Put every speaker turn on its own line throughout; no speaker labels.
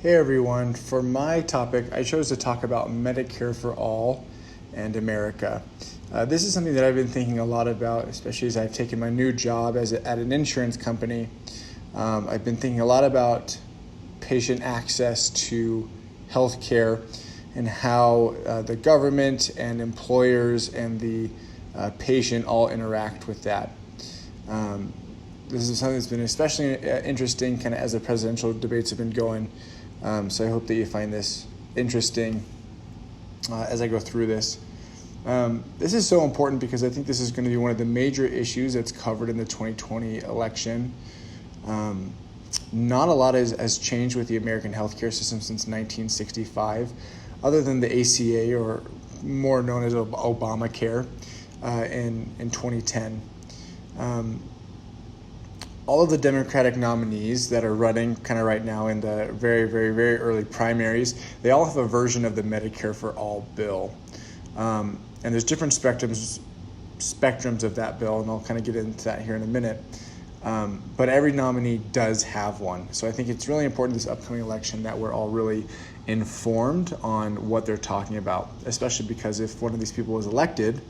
Hey everyone, for my topic, I chose to talk about Medicare for All and America. This is something that I've been thinking a lot about, especially as I've taken my new job at an insurance company. I've been thinking a lot about patient access to healthcare and how the government and employers and the patient all interact with that. This is something that's been especially interesting kind of as the presidential debates have been going. So I hope that you find this interesting as I go through this. This is so important because I think this is going to be one of the major issues that's covered in the 2020 election. Not a lot has changed with the American healthcare system since 1965, other than the ACA, or more known as Obamacare, in 2010. All of the Democratic nominees that are running kind of right now in the very, very, very early primaries, they all have a version of the Medicare for All bill. And there's different spectrums of that bill, and I'll kind of get into that here in a minute. But every nominee does have one. So I think it's really important this upcoming election that we're all really informed on what they're talking about, especially because if one of these people is elected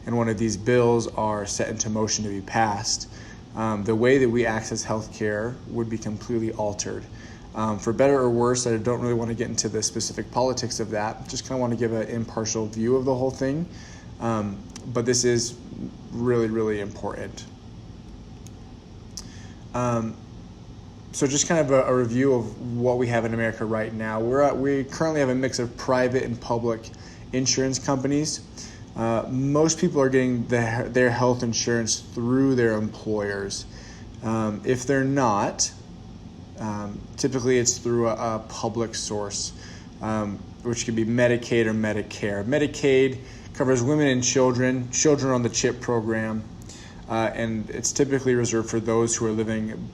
and one of these bills are set into motion to be passed, the way that we access healthcare would be completely altered. For better or worse, I don't really want to get into the specific politics of that. Just kind of want to give an impartial view of the whole thing. But this is really, really important. So just kind of a review of what we have in America right now. We currently have a mix of private and public insurance companies. Most people are getting their health insurance through their employers. If they're not, typically it's through a public source, which could be Medicaid or Medicare. Medicaid covers women and children on the CHIP program, and it's typically reserved for those who are living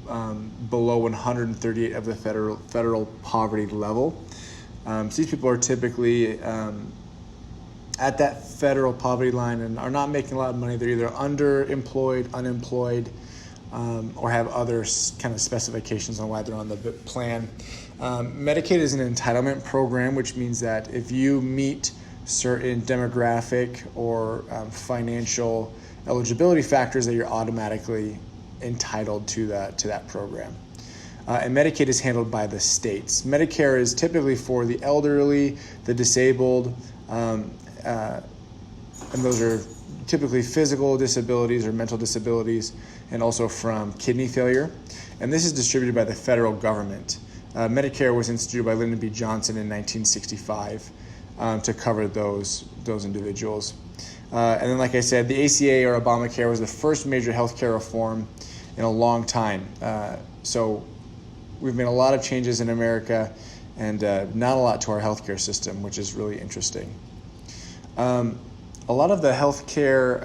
below 138 of the federal poverty level. So these people are typically at that federal poverty line and are not making a lot of money. They're either underemployed, unemployed, or have other kind of specifications on why they're on the plan. Medicaid is an entitlement program, which means that if you meet certain demographic or financial eligibility factors, that you're automatically entitled to that program. And Medicaid is handled by the states. Medicare is typically for the elderly, the disabled, and those are typically physical disabilities or mental disabilities, and also from kidney failure. And this is distributed by the federal government. Medicare was instituted by Lyndon B. Johnson in 1965 to cover those individuals. And then, like I said, the ACA or Obamacare was the first major healthcare reform in a long time. So we've made a lot of changes in America, and not a lot to our healthcare system, which is really interesting. A lot of the healthcare,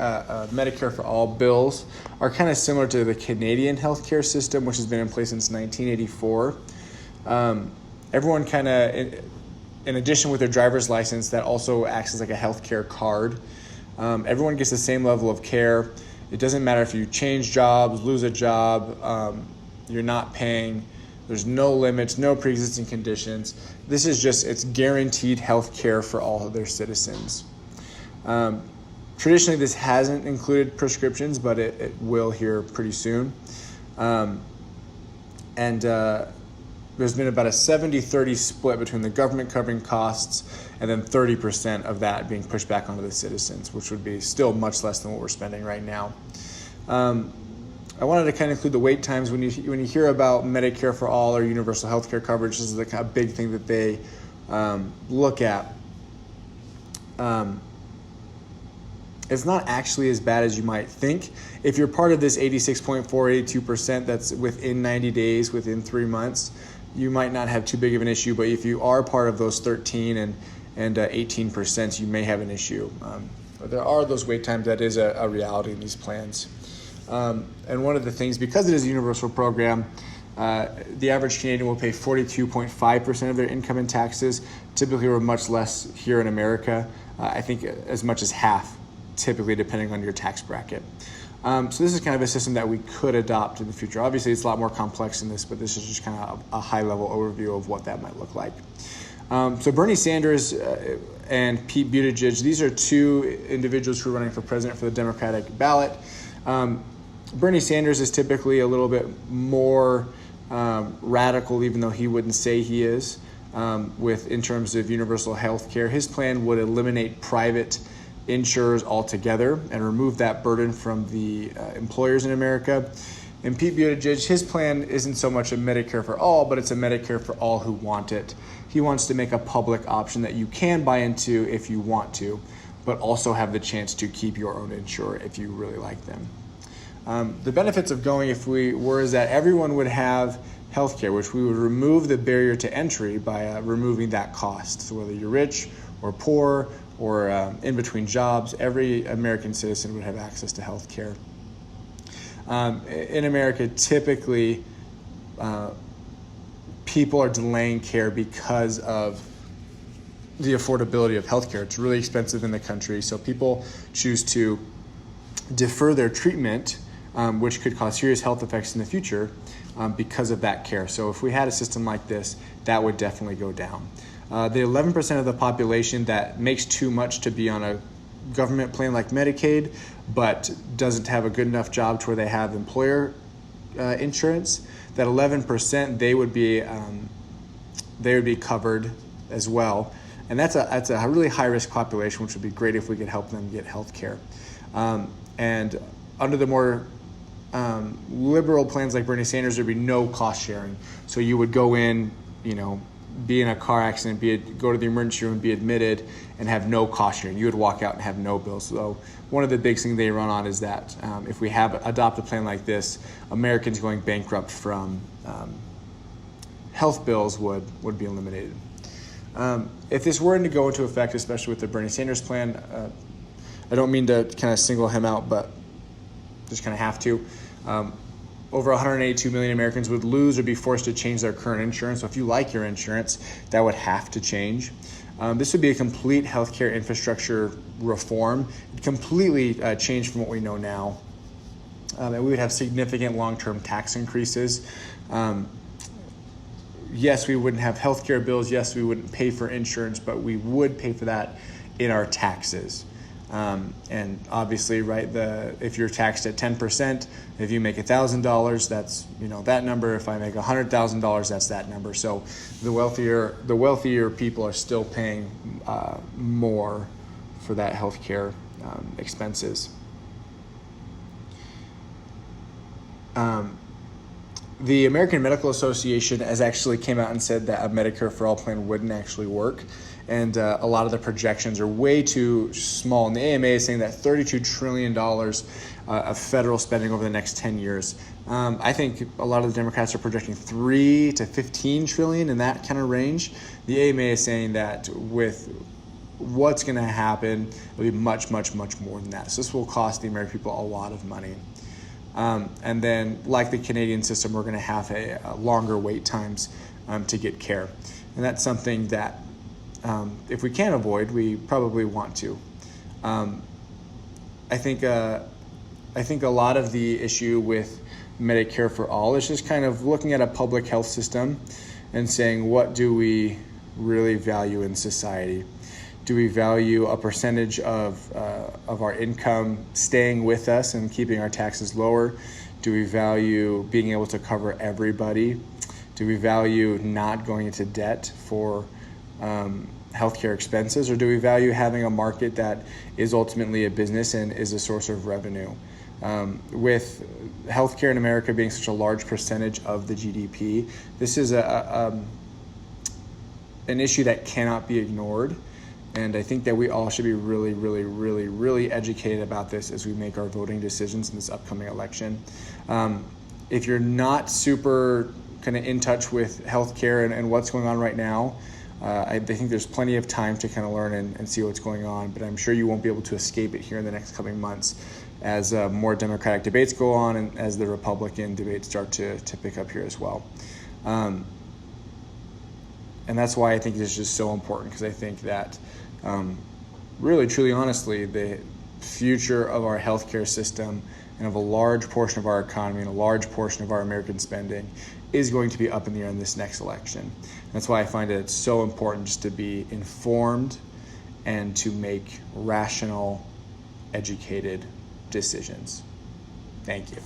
Medicare for All bills are kind of similar to the Canadian healthcare system, which has been in place since 1984. Everyone kind of, in addition with their driver's license, that also acts as like a healthcare card. Everyone gets the same level of care. It doesn't matter if you change jobs, lose a job, you're not paying. There's no limits, no pre-existing conditions. This is it's guaranteed health care for all of their citizens. Traditionally, this hasn't included prescriptions, but it will here pretty soon. There's been about a 70-30 split between the government covering costs and then 30% of that being pushed back onto the citizens, which would be still much less than what we're spending right now. I wanted to kind of include the wait times. When you hear about Medicare for All or universal health care coverage, this is the kind of big thing that they look at. It's not actually as bad as you might think. If you're part of this 86.4, 82% that's within 90 days, within 3 months, you might not have too big of an issue. But if you are part of those 13 and 18%, you may have an issue. But there are those wait times. That is a reality in these plans. And one of the things, because it is a universal program, the average Canadian will pay 42.5% of their income in taxes. Typically, we're much less here in America. I think as much as half, typically, depending on your tax bracket. So this is kind of a system that we could adopt in the future. Obviously, it's a lot more complex than this, but this is just kind of a high-level overview of what that might look like. So Bernie Sanders and Pete Buttigieg, these are two individuals who are running for president for the Democratic ballot. Bernie Sanders is typically a little bit more radical, even though he wouldn't say he is, in terms of universal health care. His plan would eliminate private insurers altogether and remove that burden from the employers in America. And Pete Buttigieg, his plan isn't so much a Medicare for all, but it's a Medicare for all who want it. He wants to make a public option that you can buy into if you want to, but also have the chance to keep your own insurer if you really like them. The benefits of going if we were is that everyone would have health care, which we would remove the barrier to entry by removing that cost. So whether you're rich or poor or in between jobs, every American citizen would have access to health care. In America, typically, people are delaying care because of the affordability of healthcare. It's really expensive in the country, so people choose to defer their treatment, which could cause serious health effects in the future because of that care. So if we had a system like this, that would definitely go down. The 11% of the population that makes too much to be on a government plan like Medicaid, but doesn't have a good enough job to where they have employer insurance, that 11% they would be covered as well, and that's a really high risk population, which would be great if we could help them get health care. And under the more liberal plans like Bernie Sanders, there'd be no cost sharing. So you would go in, be in a car accident, go to the emergency room, be admitted, and have no cost sharing. You would walk out and have no bills. So one of the big things they run on is that if we adopt a plan like this, Americans going bankrupt from health bills would be eliminated. If this were to go into effect, especially with the Bernie Sanders plan, I don't mean to kind of single him out, but just kind of have to. Over 182 million Americans would lose or be forced to change their current insurance. So if you like your insurance, that would have to change. This would be a complete healthcare infrastructure reform, completely changed from what we know now. And we would have significant long-term tax increases. Yes, we wouldn't have healthcare bills. Yes, we wouldn't pay for insurance, but we would pay for that in our taxes. And obviously, right, if you're taxed at 10%, if you make $1,000, that's that number. If I make $100,000, that's that number. So the wealthier people are still paying more for that healthcare expenses. The American Medical Association has actually came out and said that a Medicare for All plan wouldn't actually work. And a lot of the projections are way too small. And the AMA is saying that $32 trillion of federal spending over the next 10 years. I think a lot of the Democrats are projecting $3 to $15 trillion in that kind of range. The AMA is saying that with what's going to happen, it'll be much, much, much more than that. So this will cost the American people a lot of money. And then, like the Canadian system, we're going to have a longer wait times to get care. And that's something that if we can avoid, we probably want to. I think a lot of the issue with Medicare for All is just kind of looking at a public health system and saying, what do we really value in society? Do we value a percentage of our income staying with us and keeping our taxes lower? Do we value being able to cover everybody? Do we value not going into debt for healthcare expenses, or do we value having a market that is ultimately a business and is a source of revenue? With healthcare in America being such a large percentage of the GDP, this is an issue that cannot be ignored. And I think that we all should be really, really, really, really educated about this as we make our voting decisions in this upcoming election. If you're not super kind of in touch with healthcare and what's going on right now, I think there's plenty of time to kind of learn and see what's going on, but I'm sure you won't be able to escape it here in the next coming months as more Democratic debates go on and as the Republican debates start to pick up here as well. And that's why I think this is just so important, because I think that really, truly, honestly, the future of our healthcare system and of a large portion of our economy and a large portion of our American spending is going to be up in the air in this next election. That's why I find it so important just to be informed and to make rational, educated decisions. Thank you.